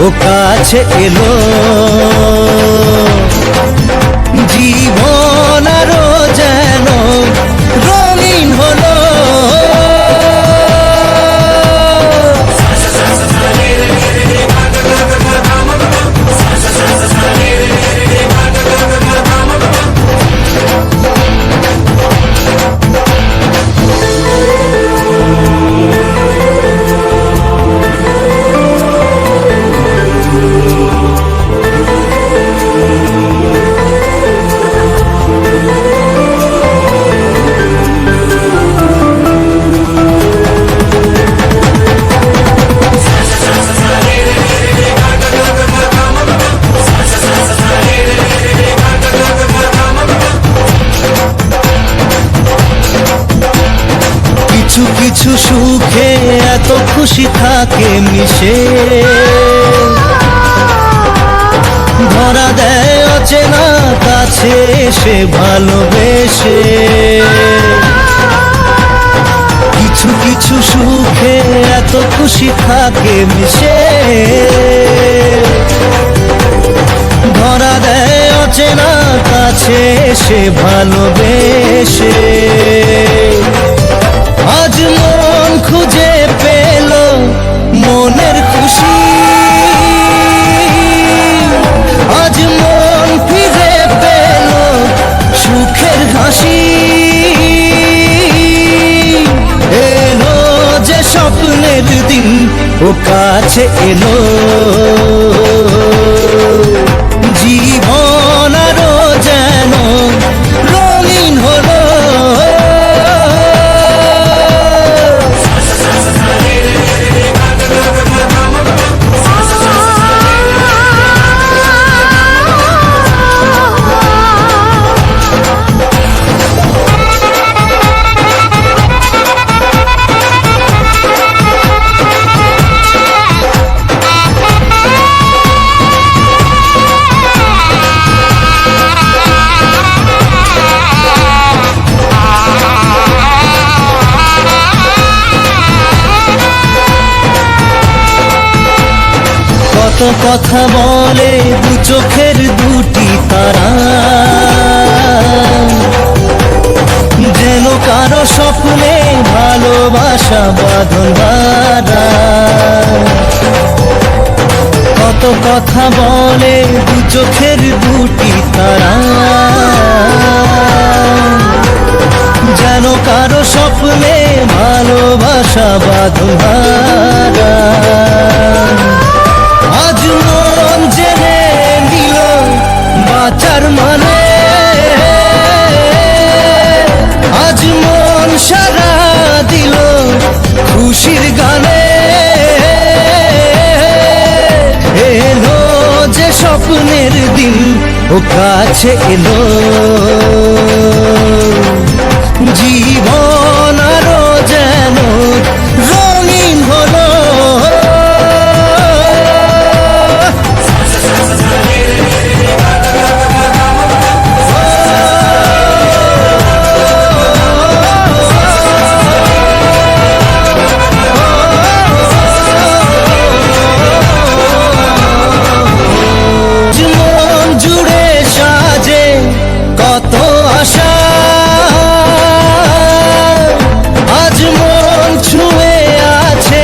ও কাছে এলো, জীবন আরো যেন রঙিন হলো। কিছু কিছু সুখে এত খুশি থাকে মিশে, ধরা দেয় অচেনা কাছে সে ভালোবেসে। কিছু কিছু সুখে এত খুশি থাকে মিশে, ধরা দেয় অচেনা কাছে সে ভালোবেসে। আজ মন খুঁজে পেল মনের খুশি, আজ মন ফিরে পেল সুখের হাসি। এলো যে স্বপ্নের দিন, ও কাছে এলো, জীবন আরো যেন রঙিন হলো। কত কথা বলে দু চোখের দুটি তারা, যেন কারো স্বপ্নে ভালোবাসা বাঁধন হারা। কত কথা বলে দু চোখের দুটি তারা, যেন কারো স্বপ্নে ভালোবাসা বাঁধন হারা। আজ মন জেনে নিল বাঁচার মানে, আজ মন সারা দিল খুশির গানে। এলো যে স্বপ্নের দিন, ও কাছে এলো, জীবন আরো যেন রঙিন হলো। কত আশা, আজ মন ছুঁয়ে আছে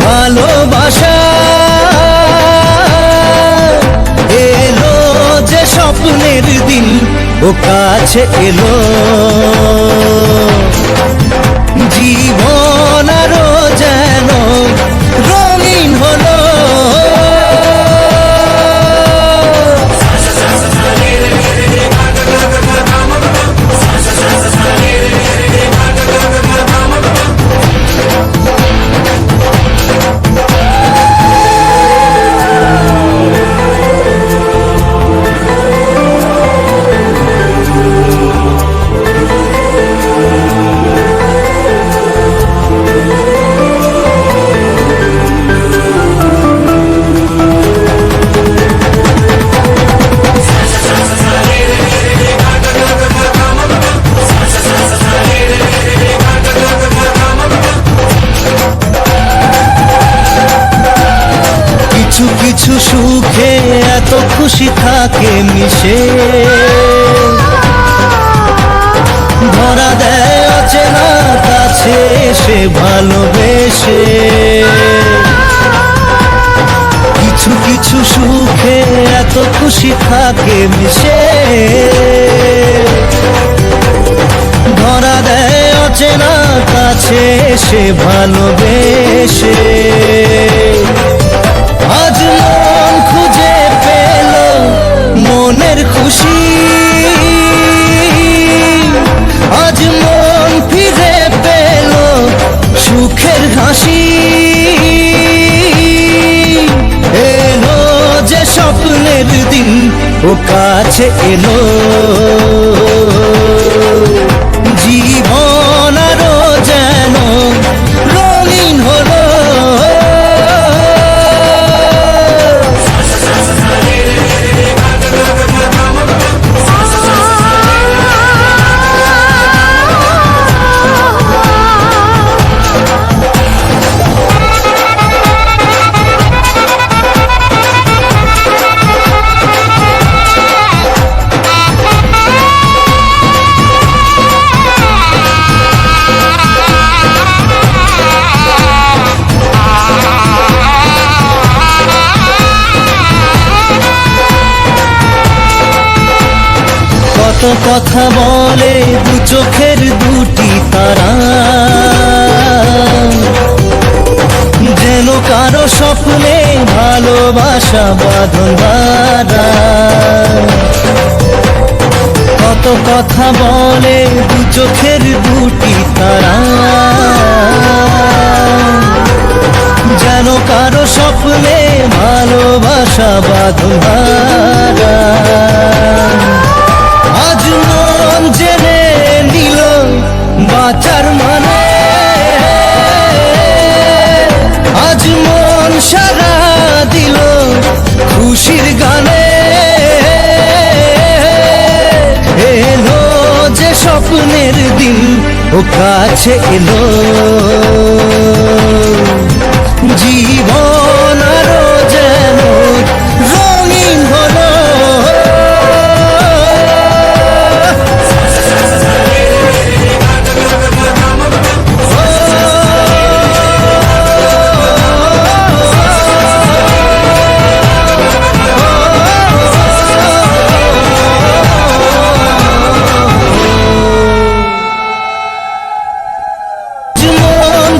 ভালোবাসা। এলো যে স্বপ্নের দিন, ও কাছে এলো, জীবন আরো যেন রঙিন হলো। কিছু সুখে এত খুশি থাকে মিশে, ধরা দেয় অচেনা কাছে সে ভালোবেসে। কিছু কিছু সুখে এত খুশি থাকে মিশে, ধরা দেয় অচেনা কাছে সে ভালোবেসে। আজ মন খুঁজে পেল মনের খুশি, আজ মন ফিরে পেল সুখের হাসি। এলো যে স্বপ্নের দিন ও কাছে এলো, জীবন আরো যেন রঙিন হলো। কত কথা বলে দু চোখের দুটি তারা, যেন কারো স্বপ্নে ভালোবাসা বাঁধন বাঁধা। কত কথা বলে দু চোখের দুটি তারা, যেন কারো স্বপ্নে ভালোবাসা বাঁধন বাঁধা। আজ মন জেনে নিল বাঁচার মানে, আজ মন সারা দিল খুশির গানে। এলো যে স্বপ্নের দিন ও কাছে এলো, জীবন আরো যেন রঙিন হলো।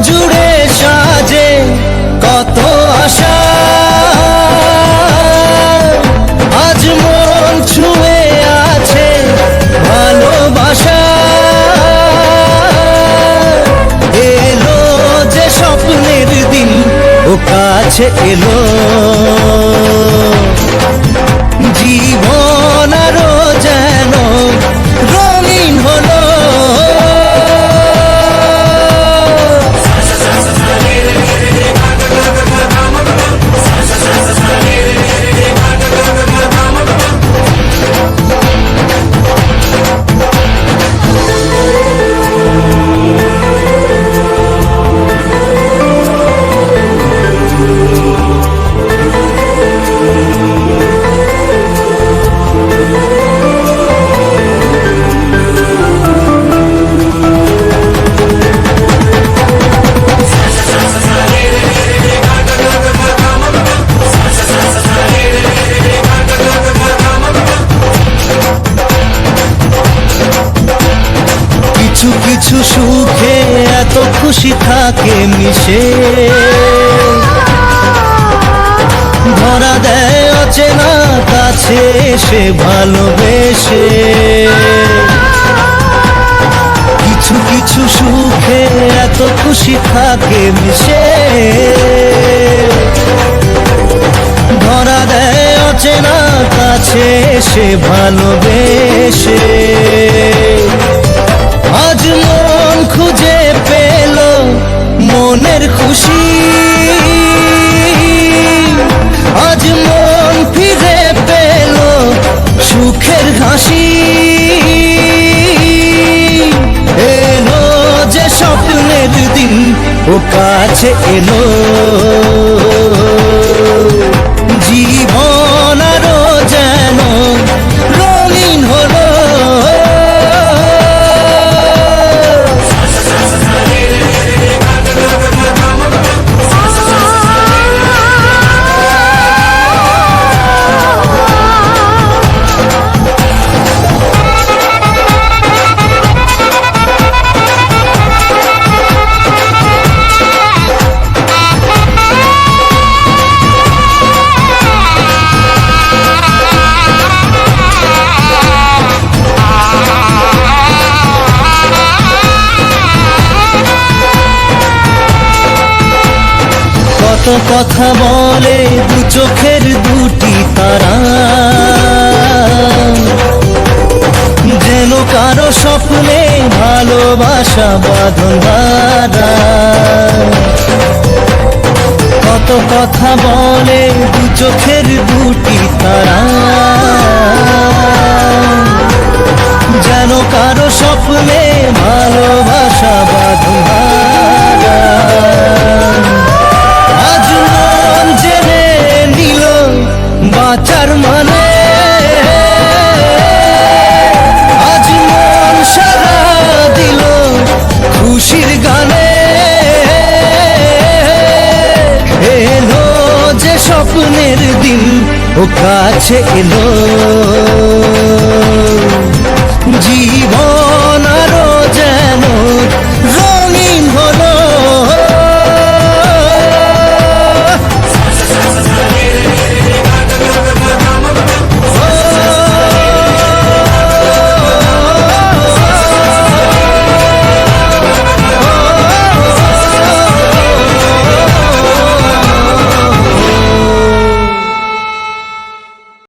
জুড়ে সাজে কত আশা, আজ মন ছুঁয়ে আছে ভালোবাসা। এলো যে স্বপ্নের দিন ও কাছে এলো, জীবন আরো যেন রঙিন হলো। কিছু কিছু সুখে এত খুশি থাকে মিশে, ধরা দেয় অচেনা কাছে সে ভালোবেসে। কিছু কিছু সুখে এত খুশি থাকে মিশে, ধরা দেয় অচেনা কাছে সে ভালোবেসে। আজ মন খুঁজে পেল মনের খুশি, আজ মন ফিরে পেল সুখের হাসি। এলো যে স্বপ্নের দিন ও কাছে এলো, কথা বলে দু চোখের দুটি তারা, যেন কারো স্বপ্নে ভালোবাসা বাঁধন বাঁধা। কত কথা বলে দু চোখের দুটি তারা, যেন কারো স্বপ্নে ভালোবাসা বাঁধন বাঁধা। আজ মন জেনে নিল বাঁচার মানে, আজ মন সারা দিল খুশির গানে। এলো যে স্বপ্নের দিন ও কাছে এলো।